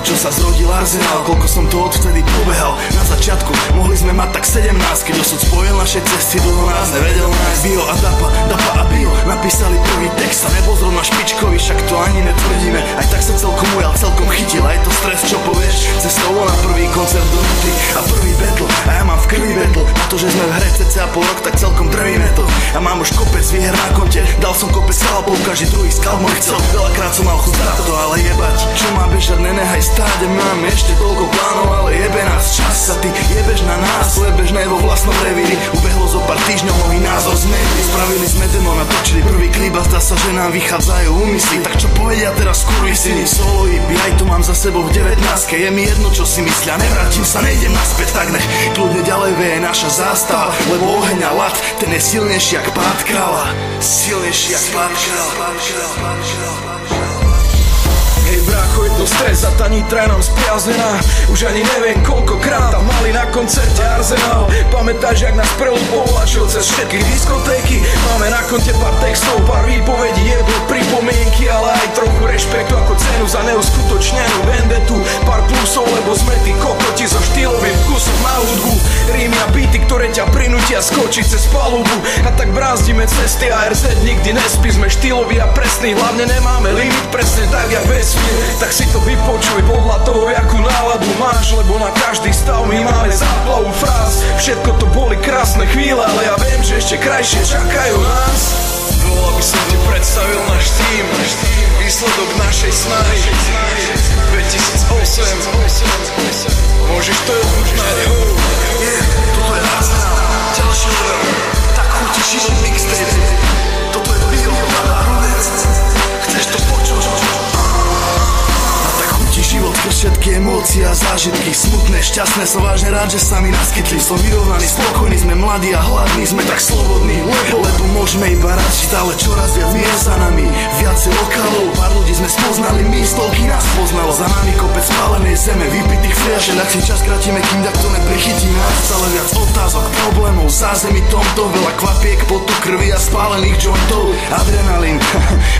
čo sa zrodil Arsenal. Koľko som to odvtedy pobehal. Na začiatku mohli sme mať tak 17, keď osud spojil naše cesty, dlho nás nevedel nájsť. Bio a Dapa a Bio napísali prvý text a nebol zrovna špičkový, však to ani netvrdíme. Aj tak sa celkom ujal, celkom chytil, a je to stres, čo povieš. Cestovo na prvý koncert do nuty a prvý battle, a ja mám v krvi battle. Na to, že sme v hre cca pol rok, tak celkom drvíme to. A mám už kopec výher na konte, dal som kopec skalpov, každý druhý skal môj chcel. Veľakrát som mal chuť na to, ale jebať, čo má bežať, nenehaj stáť. My máme ešte toľko plánov, ale jebe nás čas. A ty jebeš na nás, lebeš vo vlastnom revíri. Ubehlo zo pár týždňov, nový názor zmenili. Spravili sme demo, natočili prvý klip a zdá sa, že nám vychádzajú úmysly. Tak čo povedia teraz skurvisy? Solo EP, aj to mám za sebou v 19-ke. Je mi jedno, čo si myslia, nevrátim sa, nejdem naspäť. Tak nech kľudne ďalej vie naša zástava, lebo oheň a lat, ten je silnejší jak pád kráľa. Silnejší jak pád kráľa. Hej brácho, je to stres a tá Nitra je nám spriaznená. Už ani neviem koľkokrát tam mali na koncerte Arsenal. Pamätáš, jak nás prelud povlačil cez všetky diskotéky. Máme na konte pár textov, pár výpovedí, jeblo pripomienky, ale aj trochu rešpektu ako cenu za neuskutočnenú vendetu. Pár plusov, lebo sme tí kokoti so štýlovým vkusom na hudbu. Rímy a beaty, ktoré ťa prinútia skočiť cez palubu. A tak brázdime cesty a RZ nikdy nespí. Sme štýloví a presní, hlavne nemáme limit, presne tak jak vesmír. Tak si to vypočuj podľa toho, jakú náladu máš, lebo na každý stav my máme záplavu fráz. Všetko to boli krásne chvíle, ale ja viem, že ešte krajšie čakajú nás. Dovolal by som ti predstavil náš tým, výsledok našej snahy 2008. Môžeš to odmúčnať. Toto je Arsenal, ďalší level, tak chutí život mixtape. Toto je Bio a Rudec, chceš to počuť? Život, všetky emócie a zážitky, smutné, šťastné, som vážne rád, že sa mi naskytli. Som vyrovnaný, spokojný, sme mladí a hladní, sme tak slobodní, lebo môžeme iba račiť, ale čoraz viac miest za nami, viacej lokálov, pár ľudí sme spoznali, my stovky nás poznalo, za nami kopec spálenej zeme, vypitých fliaže, tak si čas krátime, kým takto neprichytí nás. Stále viac otázok, problémov, zázemí tomto, veľa kvapiek, potu, krvi a spálených jointov, adrenalín,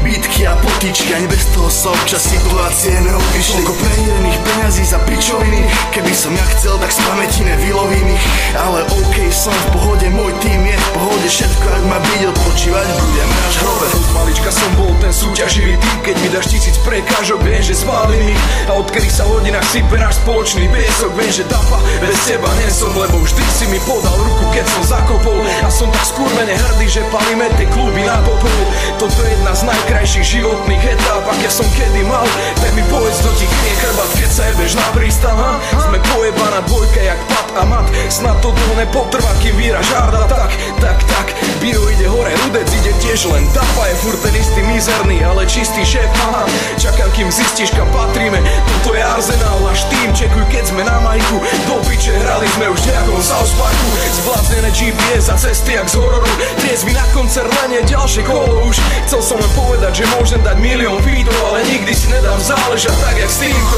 bitky a potičky, ani bez toho sa občas situácie neopišli. Prehýrených peňazí za pičoviny, keby som ja chcel, tak z pamäti nevylovím ich. Ale OK, som v pohode, môj tým je v pohode, všetko ak má byť, odpočívať budeme až hrobe. Od malička som bol ten súťaživý typ, keď mi dáš 1000 prekážok, viem, že zvládlim ich. A odkedy sa v hodinách sype náš spoločný piesok, viem, že Dapa bez teba nie som, lebo vždy si mi podal ruku, keď som zakopol. A som tak skurvene hrdý, že palíme tie kluby na popol. Toto je jedna z najkrajších životných etáp, aké som kedy mal, tak mi povedz, do ti chrbát, keď sa jebeš na prístav, ha? Sme pojebaná dvojka jak pap a mat. Snad to dlho nepotrvá, kým vyraž harda. Tak, Bio ide hore, Rudec ide tiež, len Dapa je furt ten istý mizerný, ale čistý šéf, haha. Čakám, kým zistíš, kam patríme. Toto je Arsenal, náš tým, čekuj, keď sme na majku. Do piče, hrali sme už nejakom South Parku. Zbláznené GPS a cesty jak z hororu. Triezvy na koncert, len je ďalšie kolo už. Chcel som len povedať, že môžem dať milión featov, ale nikdy si nedám záležať tak jak s týmto.